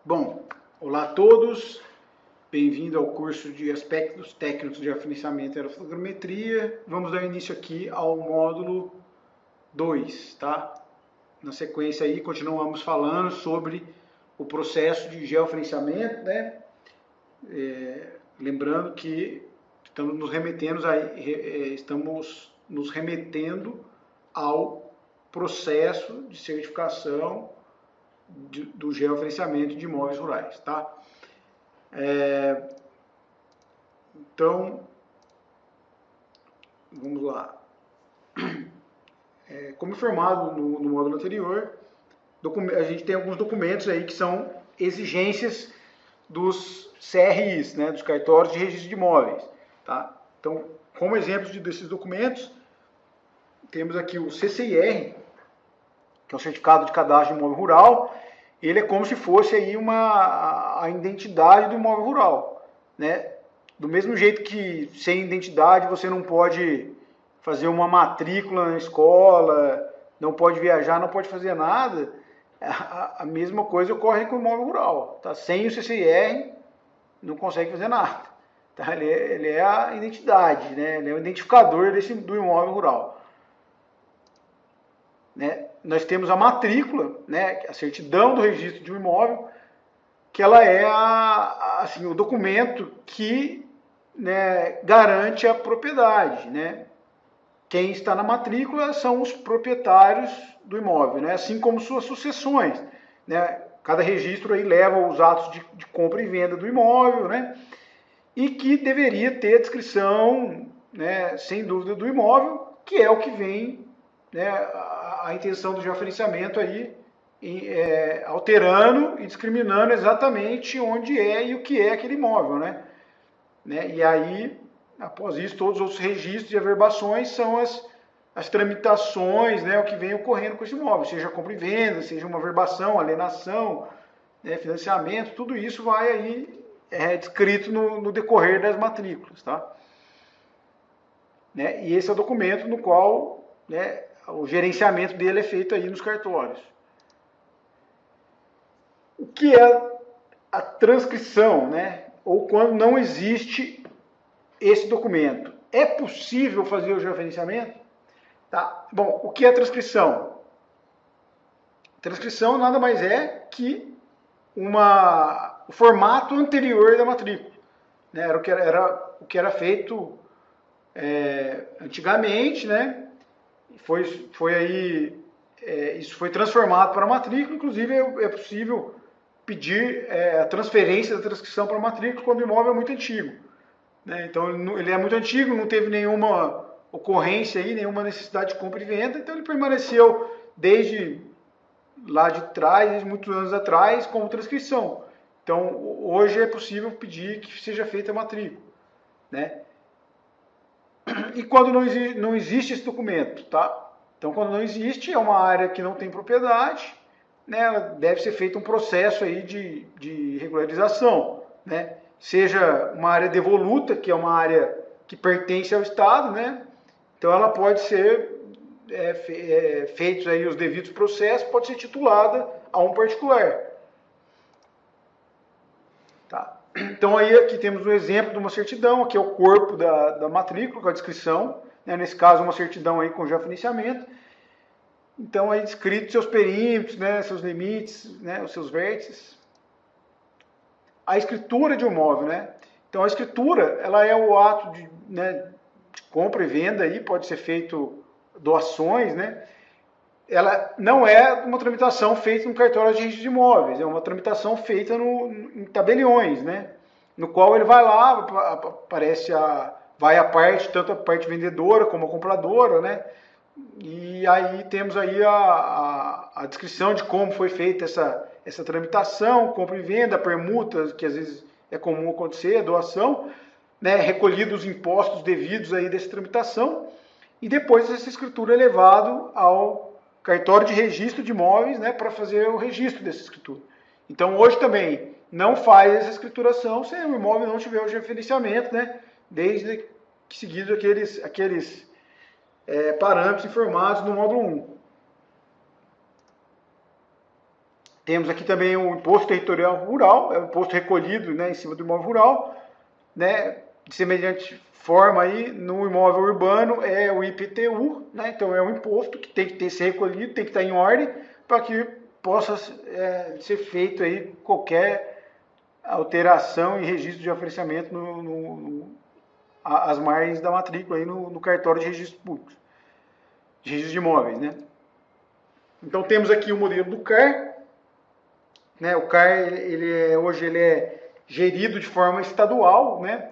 Bom, olá a todos, bem-vindo ao curso de Aspectos Técnicos de Afinanciamento e Aerofotogrametria. Vamos dar início aqui ao módulo 2, tá? Na sequência aí, continuamos falando sobre o processo de geofinanciamento, né? Lembrando que estamos nos remetendo ao processo de certificação do geofinanciamento de imóveis rurais, tá? Então, vamos lá. Como informado no módulo anterior, a gente tem alguns documentos aí que são exigências dos CRIs, né, dos cartórios de registro de imóveis, tá? Então, como exemplos desses documentos, temos aqui o CCIR, que é o Certificado de Cadastro de Imóvel Rural. Ele é como se fosse aí a identidade do imóvel rural, né? Do mesmo jeito que sem identidade você não pode fazer uma matrícula na escola, não pode viajar, não pode fazer nada, a mesma coisa ocorre com o imóvel rural, tá? Sem o CCIR não consegue fazer nada, tá? Ele é a identidade, né? Ele é o identificador do imóvel rural. Né? Nós temos a matrícula, né, a certidão do registro de um imóvel, que ela é assim, o documento que, né, garante a propriedade. Né? Quem está na matrícula são os proprietários do imóvel, né? Assim como suas sucessões. Né? Cada registro aí leva os atos de compra e venda do imóvel, né? E que deveria ter a descrição, né, sem dúvida, do imóvel, que é o que vem, né, a intenção do geofinanciamento aí, alterando e discriminando exatamente onde é e o que é aquele imóvel, né? E aí, após isso, todos os outros registros e averbações são as tramitações, né, o que vem ocorrendo com esse imóvel, seja compra e venda, seja uma averbação, alienação, né, financiamento, tudo isso vai aí descrito no decorrer das matrículas, tá? Né? E esse é o documento no qual, né, o gerenciamento dele é feito aí nos cartórios. O que é a transcrição, né? Ou quando não existe esse documento? É possível fazer o geofinanciamento? Tá? Bom, o que é transcrição? Transcrição nada mais é que o formato anterior da matrícula. Né? Era o que era feito antigamente, né? Foi aí, isso foi transformado para a matrícula, inclusive é possível pedir a transferência da transcrição para a matrícula quando o imóvel é muito antigo. Né? Então ele é muito antigo, não teve nenhuma ocorrência aí, nenhuma necessidade de compra e venda, então ele permaneceu desde lá de trás, desde muitos anos atrás, como transcrição. Então hoje é possível pedir que seja feita a matrícula. Né? E quando não existe esse documento, tá? Então, quando não existe, é uma área que não tem propriedade, né? Deve ser feito um processo aí de regularização, né? Seja uma área devoluta, que é uma área que pertence ao Estado, né? Então, ela pode ser feitos aí os devidos processos, pode ser titulada a um particular. Tá? Então aí aqui temos um exemplo de uma certidão, aqui é o corpo da matrícula, com a descrição, né? Nesse caso uma certidão aí com geofinanciamento. Então aí descrito seus perímetros, né? Seus limites, né? Os seus vértices. A escritura de um imóvel, né? Então a escritura, ela é o ato né, de compra e venda, aí pode ser feito doações, né? Ela não é uma tramitação feita no cartório de registro de imóveis, é uma tramitação feita em tabeliões, né? No qual ele vai lá, aparece vai a parte, tanto a parte vendedora como a compradora, né? E aí temos aí a descrição de como foi feita essa tramitação, compra e venda, permuta, que às vezes é comum acontecer, a doação, né? Recolhidos os impostos devidos aí dessa tramitação, e depois essa escritura é levado ao cartório de registro de imóveis, né, para fazer o registro dessa escritura. Então, hoje também não faz essa escrituração se o imóvel não tiver o geofinanciamento, né, desde que seguido aqueles parâmetros informados no módulo 1. Temos aqui também o imposto territorial rural, é o imposto recolhido, né, em cima do imóvel rural, né, de semelhante forma aí no imóvel urbano é o IPTU, né, então é um imposto que tem que ser recolhido, tem que estar em ordem para que possa ser feito aí qualquer alteração e registro de oferecimento às margens da matrícula aí no cartório de registros públicos, de registro de imóveis, né. Então temos aqui o modelo do CAR, né, o CAR hoje ele é gerido de forma estadual, né,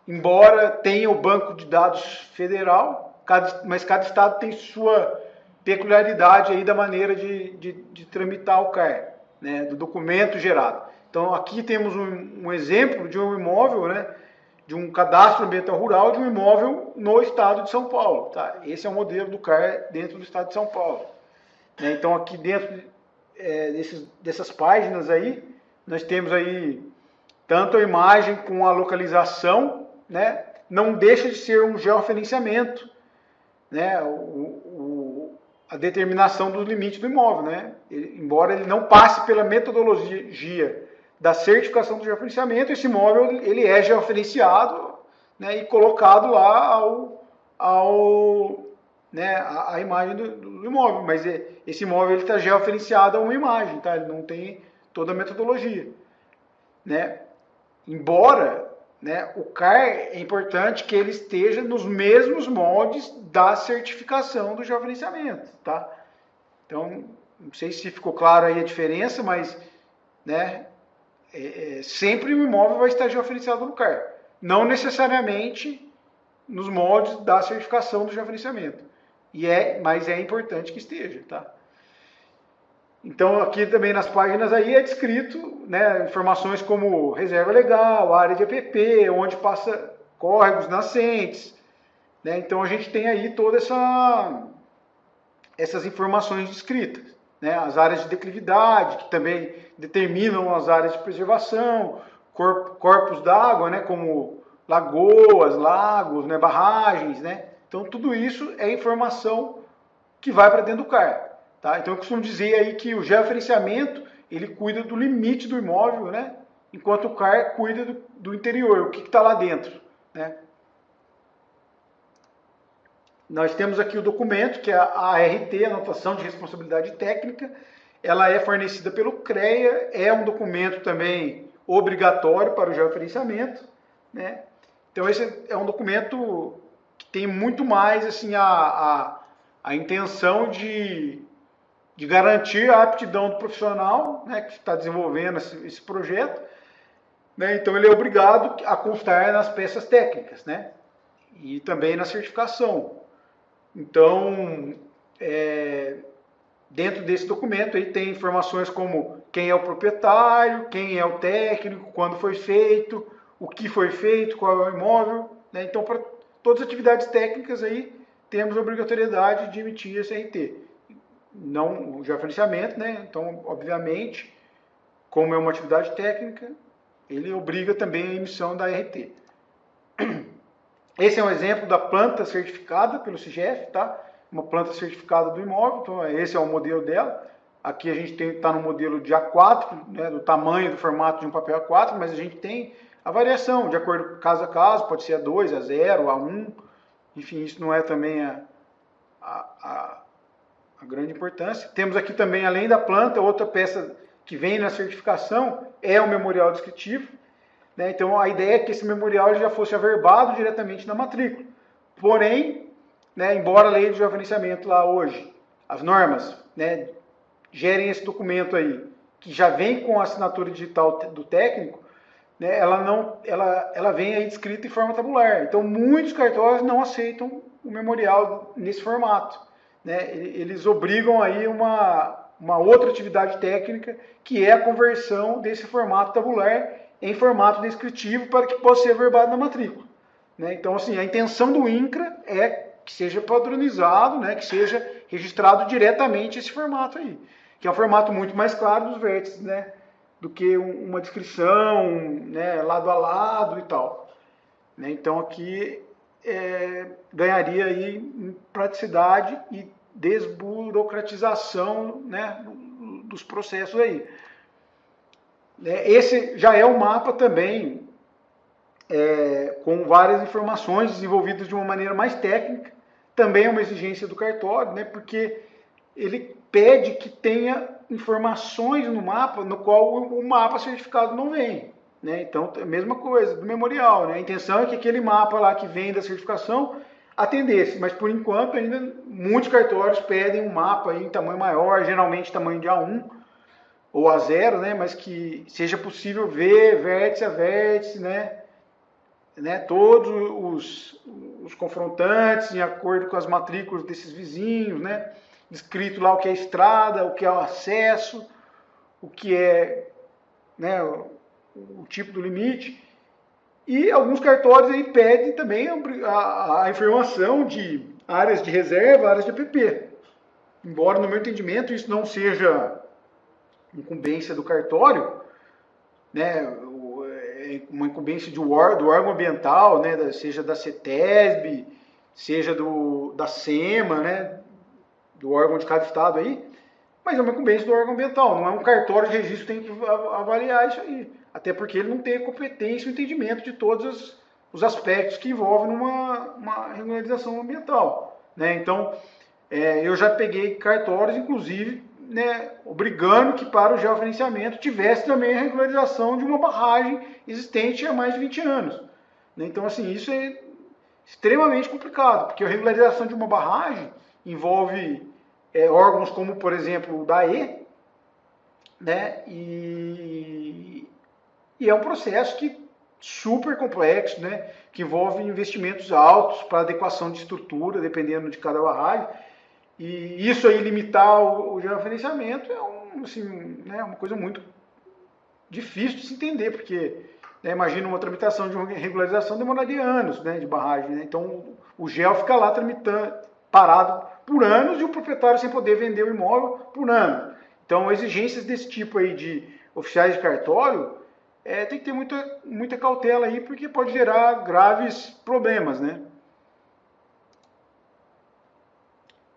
embora tenha o banco de dados federal, mas cada estado tem sua peculiaridade aí da maneira de tramitar o CAR, né, do documento gerado. Então aqui temos um exemplo de um imóvel, né, de um cadastro ambiental rural de um imóvel no estado de São Paulo. Tá? Esse é o modelo do CAR dentro do estado de São Paulo. Né? Então aqui dentro dessas páginas aí, nós temos aí tanto a imagem com a localização, né? Não deixa de ser um georreferenciamento, né? A determinação do limite do imóvel, né? Embora ele não passe pela metodologia da certificação do georreferenciamento, esse imóvel ele é georreferenciado, né? E colocado lá né, a imagem do imóvel, mas esse imóvel está georreferenciado a uma imagem, tá? Ele não tem toda a metodologia, né? Embora, né, o CAR é importante que ele esteja nos mesmos moldes da certificação do georreferenciamento, tá? Então, não sei se ficou claro aí a diferença, mas, né, sempre o imóvel vai estar georreferenciado no CAR, não necessariamente nos moldes da certificação do georreferenciamento. Mas é importante que esteja, tá? Então aqui também nas páginas aí é descrito, né, informações como reserva legal, área de APP, onde passa córregos nascentes, né? Então a gente tem aí todas essas informações descritas, né? As áreas de declividade, que também determinam as áreas de preservação, corpos d'água, né, como lagoas, lagos, né, barragens, né? Então, tudo isso é informação que vai para dentro do CAR. Tá? Então, eu costumo dizer aí que o georreferenciamento, ele cuida do limite do imóvel, né? Enquanto o CAR cuida do interior, o que está lá dentro. Né? Nós temos aqui o documento, que é a ART, Anotação de Responsabilidade Técnica. Ela é fornecida pelo CREA, é um documento também obrigatório para o georreferenciamento. Né? Então, esse é um documento tem muito mais assim a intenção de garantir a aptidão do profissional, né, que está desenvolvendo esse projeto, né, então ele é obrigado a constar nas peças técnicas, né, e também na certificação. Então, dentro desse documento aí tem informações como quem é o proprietário, quem é o técnico, quando foi feito, o que foi feito, qual é o imóvel, né, então para todas as atividades técnicas aí temos a obrigatoriedade de emitir esse RT. Não o georreferenciamento, né? Então, obviamente, como é uma atividade técnica, ele obriga também a emissão da RT. Esse é um exemplo da planta certificada pelo CIGEF, tá? Uma planta certificada do imóvel, então esse é o modelo dela. Aqui a gente está no modelo de A4, né, do tamanho, do formato de um papel A4, mas a gente tem a variação, de acordo com caso a caso, pode ser A2, A0, A1, enfim, isso não é também a grande importância. Temos aqui também, além da planta, outra peça que vem na certificação é o memorial descritivo. Né? Então, a ideia é que esse memorial já fosse averbado diretamente na matrícula. Porém, né, embora a lei de georreferenciamento lá hoje, as normas, né, gerem esse documento aí, que já vem com a assinatura digital do técnico, né, ela vem aí descrita em forma tabular. Então, muitos cartórios não aceitam o memorial nesse formato. Né? Eles obrigam aí uma outra atividade técnica, que é a conversão desse formato tabular em formato descritivo para que possa ser averbado na matrícula. Né? Então, assim, a intenção do INCRA é que seja padronizado, né, que seja registrado diretamente esse formato aí, que é um formato muito mais claro dos vértices, né, do que uma descrição, né, lado a lado e tal. Né? Então aqui ganharia aí em praticidade e desburocratização, né, dos processos aí. Esse já é um mapa também com várias informações desenvolvidas de uma maneira mais técnica. Também é uma exigência do cartório, né, porque ele pede que tenha informações no mapa no qual o mapa certificado não vem. Né? Então, a mesma coisa do memorial. Né? A intenção é que aquele mapa lá que vem da certificação atendesse, mas por enquanto ainda muitos cartórios pedem um mapa aí em tamanho maior, geralmente tamanho de A1 ou A0, né? Mas que seja possível ver vértice a vértice, né? Todos os confrontantes em acordo com as matrículas desses vizinhos, né? Escrito lá o que é estrada, o que é o acesso, o que é, né, o tipo do limite. E alguns cartórios aí pedem também a informação de áreas de reserva, áreas de APP. Embora, no meu entendimento, isso não seja incumbência do cartório, né, uma incumbência do órgão ambiental, né, seja da CETESB, seja da SEMA, né, do órgão de cada estado aí, mas é uma incumbência do órgão ambiental, não é um cartório de registro que tem que avaliar isso aí, até porque ele não tem a competência e o entendimento de todos os aspectos que envolvem uma regularização ambiental. Né? Então, eu já peguei cartórios, inclusive, né, obrigando que para o georreferenciamento tivesse também a regularização de uma barragem existente há mais de 20 anos. Né? Então, assim, isso é extremamente complicado, porque a regularização de uma barragem envolve órgãos como, por exemplo, o DAE, né, e é um processo super complexo, né, que envolve investimentos altos para adequação de estrutura, dependendo de cada barragem. E isso aí, limitar o georreferenciamento é uma coisa muito difícil de se entender, porque imagina uma tramitação de uma regularização demoraria anos, né, de barragem. Né? Então o GEO fica lá tramitando, parado por anos, e o proprietário sem poder vender o imóvel por ano. Então exigências desse tipo aí de oficiais de cartório tem que ter muita cautela aí, porque pode gerar graves problemas, né?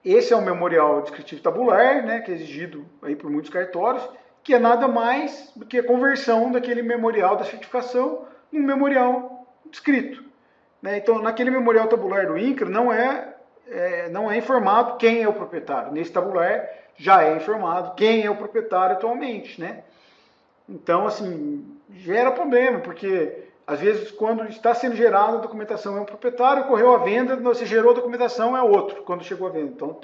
Esse é o memorial descritivo tabular, né, que é exigido aí por muitos cartórios, que é nada mais do que a conversão daquele memorial da certificação num memorial descrito. Né? Então, naquele memorial tabular do INCRA não é informado quem é o proprietário. Nesse tabular já é informado quem é o proprietário atualmente. Né? Então, assim, gera problema, porque às vezes, quando está sendo gerada a documentação é um proprietário, ocorreu a venda, você gerou a documentação é outro, quando chegou a venda. Então,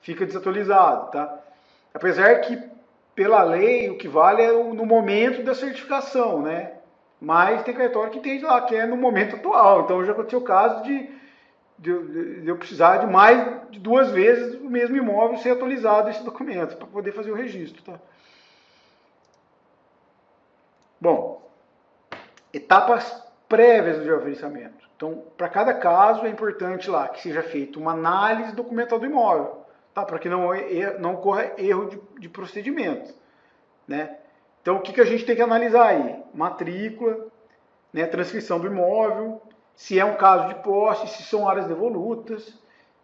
fica desatualizado, tá? Apesar que, pela lei, o que vale é no momento da certificação, né? Mas tem cartório que entende lá, que é no momento atual. Então, já aconteceu o caso de eu precisar de mais de 2 vezes o mesmo imóvel ser atualizado esse documento, para poder fazer o registro, tá? Bom, etapas prévias do georreferenciamento. Então, para cada caso, é importante lá que seja feita uma análise documental do imóvel, tá? Para que não ocorra erro de procedimento. Né? Então, o que a gente tem que analisar aí? Matrícula, né? Transcrição do imóvel, se é um caso de posse, se são áreas devolutas,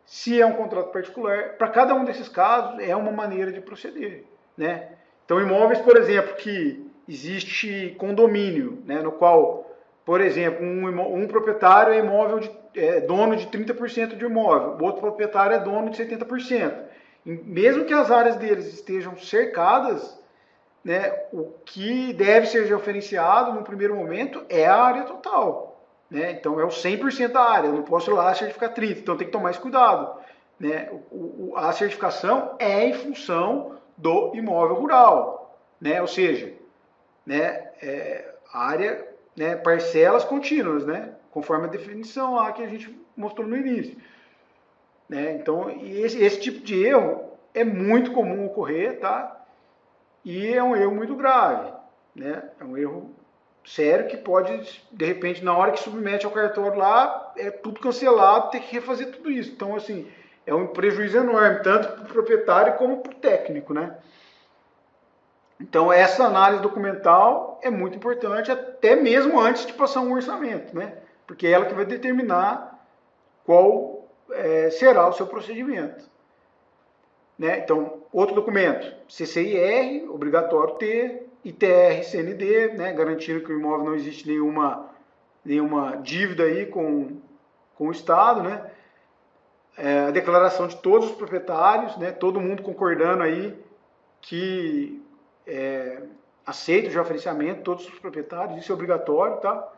se é um contrato particular. Para cada um desses casos, é uma maneira de proceder. Né? Então, imóveis, por exemplo, que existe condomínio, né, no qual, por exemplo, um proprietário é dono de 30% de imóvel, o outro proprietário é dono de 70%. Mesmo que as áreas deles estejam cercadas, né, o que deve ser georreferenciado no primeiro momento é a área total. Né? Então é o 100% da área, eu não posso ir lá certificar 30%, então tem que tomar esse cuidado. Né? A certificação é em função do imóvel rural, né? Ou seja, né, área, né, parcelas contínuas, né, conforme a definição lá que a gente mostrou no início. Né? Então, esse tipo de erro é muito comum ocorrer, tá? E é um erro muito grave. Né? É um erro sério que pode, de repente, na hora que submete ao cartório lá, é tudo cancelado, ter que refazer tudo isso. Então, assim, é um prejuízo enorme, tanto para o proprietário como para o técnico, né? Então, essa análise documental é muito importante, até mesmo antes de passar um orçamento, né? Porque é ela que vai determinar qual será o seu procedimento. né? Então, outro documento, CCIR, obrigatório ter, ITR-CND, né? Garantindo que o imóvel não existe nenhuma dívida aí com o Estado, né? A declaração de todos os proprietários, né? Todo mundo concordando aí que aceita o georreferenciamento, todos os proprietários, isso é obrigatório, tá?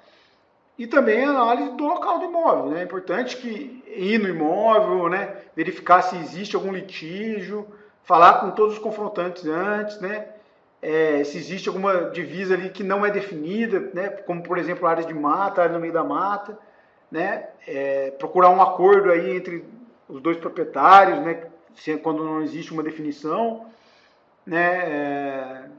E também a análise do local do imóvel, né? É importante que ir no imóvel, né? Verificar se existe algum litígio, falar com todos os confrontantes antes, né? Se existe alguma divisa ali que não é definida, né? Como por exemplo áreas de mata, área no meio da mata, né? Procurar um acordo aí entre os dois proprietários, né? Quando não existe uma definição, né?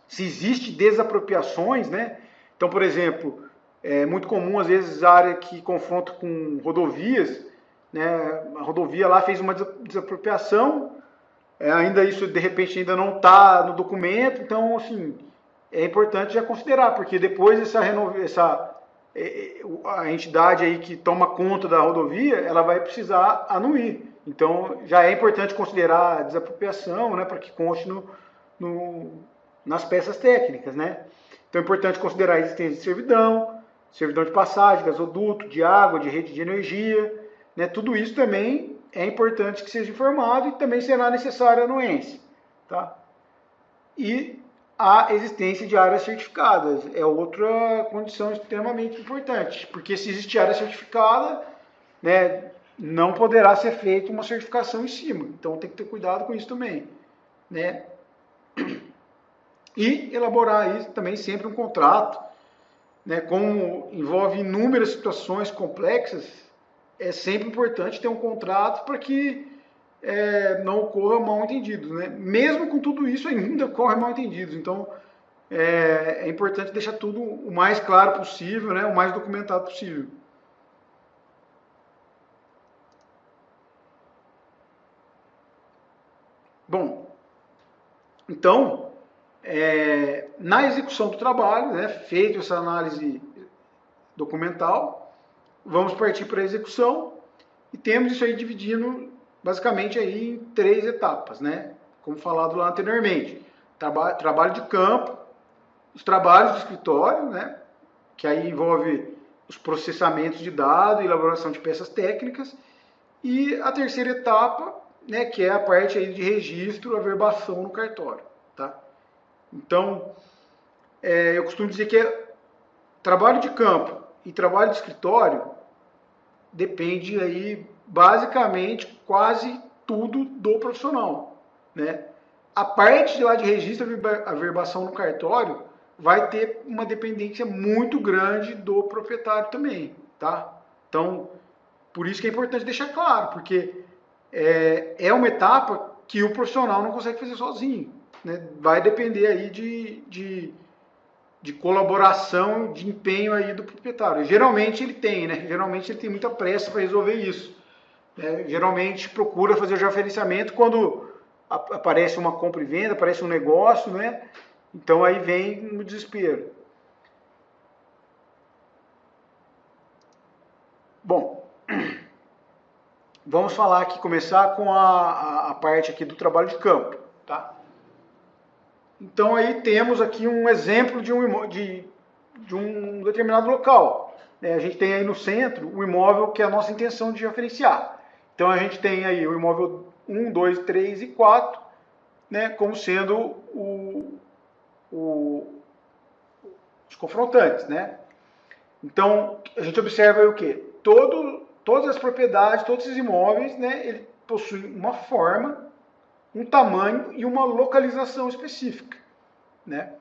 Se existe desapropriações, né? Então, por exemplo, é muito comum, às vezes, a área que confronta com rodovias, né? A rodovia lá fez uma desapropriação, ainda isso, de repente, ainda não está no documento, então, assim, é importante já considerar, porque depois a entidade aí que toma conta da rodovia, ela vai precisar anuir. Então, já é importante considerar a desapropriação, né? Para que conste nas peças técnicas, né? Então é importante considerar a existência de servidão de passagem, gasoduto, de água, de rede de energia, né? Tudo isso também é importante que seja informado e também será necessária a anuência, tá? E a existência de áreas certificadas é outra condição extremamente importante, porque se existe área certificada, né, não poderá ser feita uma certificação em cima, então tem que ter cuidado com isso também, né? E elaborar aí também sempre um contrato, né? Como envolve inúmeras situações complexas, é sempre importante ter um contrato para que não ocorra mal entendidos, né? Mesmo com tudo isso, ainda ocorre mal entendidos. Então, é importante deixar tudo o mais claro possível, né? O mais documentado possível. Bom, então, na execução do trabalho, né, feito essa análise documental, vamos partir para a execução e temos isso aí dividindo basicamente aí em 3 etapas, né? Como falado lá anteriormente. Trabalho de campo, os trabalhos de escritório, né? Que aí envolve os processamentos de dados, elaboração de peças técnicas, e a terceira etapa, né, que é a parte aí de registro, averbação no cartório, tá? Então, eu costumo dizer que trabalho de campo e trabalho de escritório depende aí basicamente quase tudo do profissional, né? A parte de lá de registro e averbação no cartório vai ter uma dependência muito grande do proprietário também, tá? Então, por isso que é importante deixar claro, porque é uma etapa que o profissional não consegue fazer sozinho, né? Vai depender aí de colaboração, de empenho aí do proprietário. Geralmente ele tem, né? Geralmente ele tem muita pressa para resolver isso. Geralmente procura fazer o georreferenciamento quando aparece uma compra e venda, aparece um negócio, né? Então aí vem o desespero. Bom, vamos falar aqui, começar com a parte aqui do trabalho de campo, tá? Então aí temos aqui um exemplo de um determinado local. A gente tem aí no centro o imóvel que é a nossa intenção de referenciar. Então a gente tem aí o imóvel 1, 2, 3 e 4, né, como sendo os confrontantes, né? Então a gente observa aí o quê? Todas as propriedades, todos esses imóveis, né, ele possui uma forma, um tamanho e uma localização específica, né?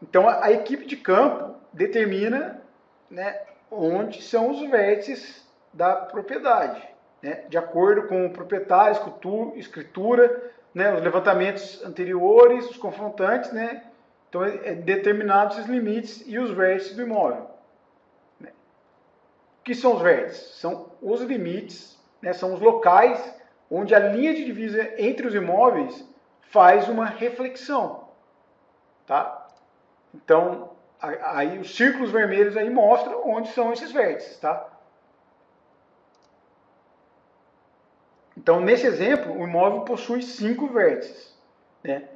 Então a equipe de campo determina, né, onde são os vértices da propriedade, né, de acordo com o proprietário, escritura, né, os levantamentos anteriores, os confrontantes, né? Então determinados esses limites e os vértices do imóvel. Né? O que são os vértices? São os limites, né, são os locais onde a linha de divisa entre os imóveis faz uma reflexão, tá? Então, aí os círculos vermelhos aí mostram onde são esses vértices, tá? Então, nesse exemplo, o imóvel possui 5 vértices, né?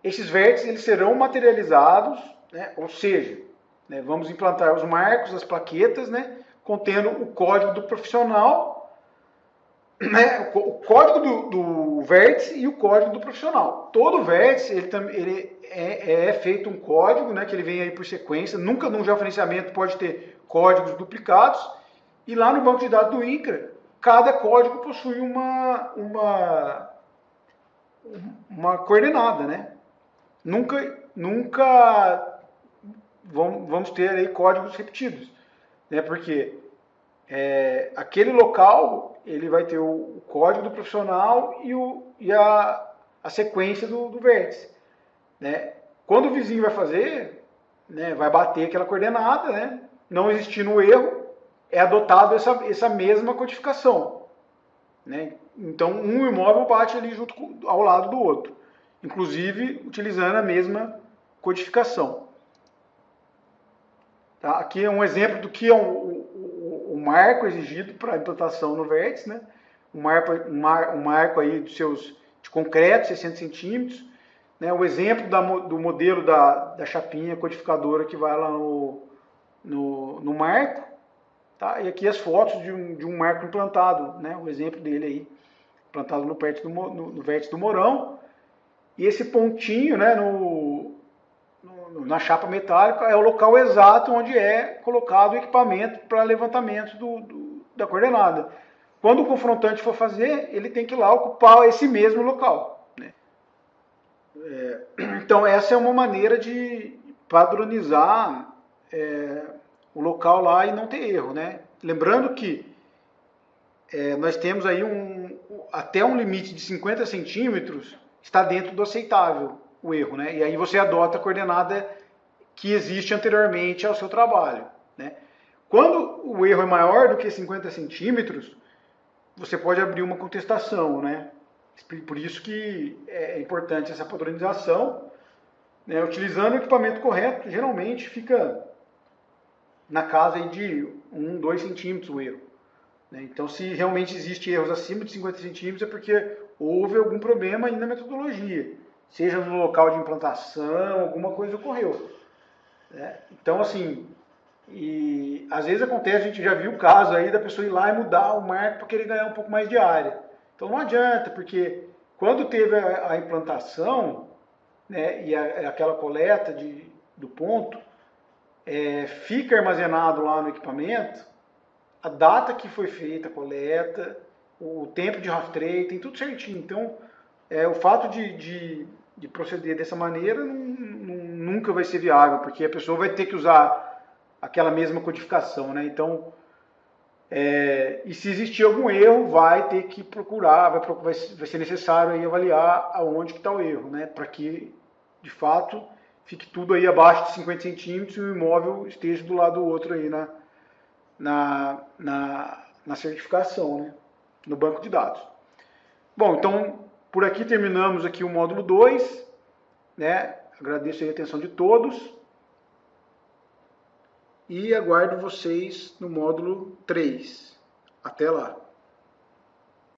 Esses vértices eles serão materializados, né? Ou seja, né, vamos implantar os marcos, as plaquetas, né, contendo o código do profissional, né, o código do vértice e o código do profissional. Todo vértice ele é feito um código, né, que ele vem aí por sequência. Nunca num georreferenciamento pode ter códigos duplicados. E lá no banco de dados do INCRA, cada código possui uma coordenada, né? Nunca vamos ter aí códigos repetidos, né? Porque aquele local ele vai ter o código do profissional e a sequência do vértice, né? Quando o vizinho vai fazer, né, vai bater aquela coordenada, né? Não existindo o erro, é adotado essa mesma codificação, né? Então, um imóvel bate ali ao lado do outro, inclusive utilizando a mesma codificação. Tá? Aqui é um exemplo do que é o marco exigido para a implantação no vértice, né? Um marco aí de concreto, 60 centímetros, né? O exemplo do modelo da chapinha codificadora que vai lá no marco, tá? E aqui as fotos de um marco implantado, né? O exemplo dele aí, implantado no vértice do morão. E esse pontinho, né, na chapa metálica é o local exato onde é colocado o equipamento para levantamento da coordenada. Quando o confrontante for fazer, ele tem que ir lá ocupar esse mesmo local, né? Então essa é uma maneira de padronizar o local lá e não ter erro, né? Lembrando que nós temos aí até um limite de 50 centímetros está dentro do aceitável o erro, né? E aí você adota a coordenada que existe anteriormente ao seu trabalho, né? Quando o erro é maior do que 50 centímetros, você pode abrir uma contestação, né? Por isso que é importante essa padronização, né? Utilizando o equipamento correto, geralmente fica na casa aí de 2 centímetros o erro, né? Então, se realmente existe erros acima de 50 centímetros, é porque houve algum problema aí na metodologia, seja no local de implantação, alguma coisa ocorreu, né? Então, assim, e às vezes acontece, a gente já viu o caso aí da pessoa ir lá e mudar o marco para querer ganhar um pouco mais de área. Então não adianta, porque quando teve a implantação, né, e aquela coleta do ponto, fica armazenado lá no equipamento a data que foi feita a coleta, o tempo de rastreio, tem tudo certinho. Então, o fato de proceder dessa maneira nunca vai ser viável, porque a pessoa vai ter que usar aquela mesma codificação, né? Então, e se existir algum erro, vai ter que procurar, vai ser necessário aí avaliar aonde que está o erro, né? Para que, de fato, fique tudo aí abaixo de 50 centímetros e o imóvel esteja do lado do outro aí na certificação, né? No banco de dados. Bom, então, por aqui terminamos aqui o módulo 2, né? Agradeço aí a atenção de todos e aguardo vocês no módulo 3. Até lá!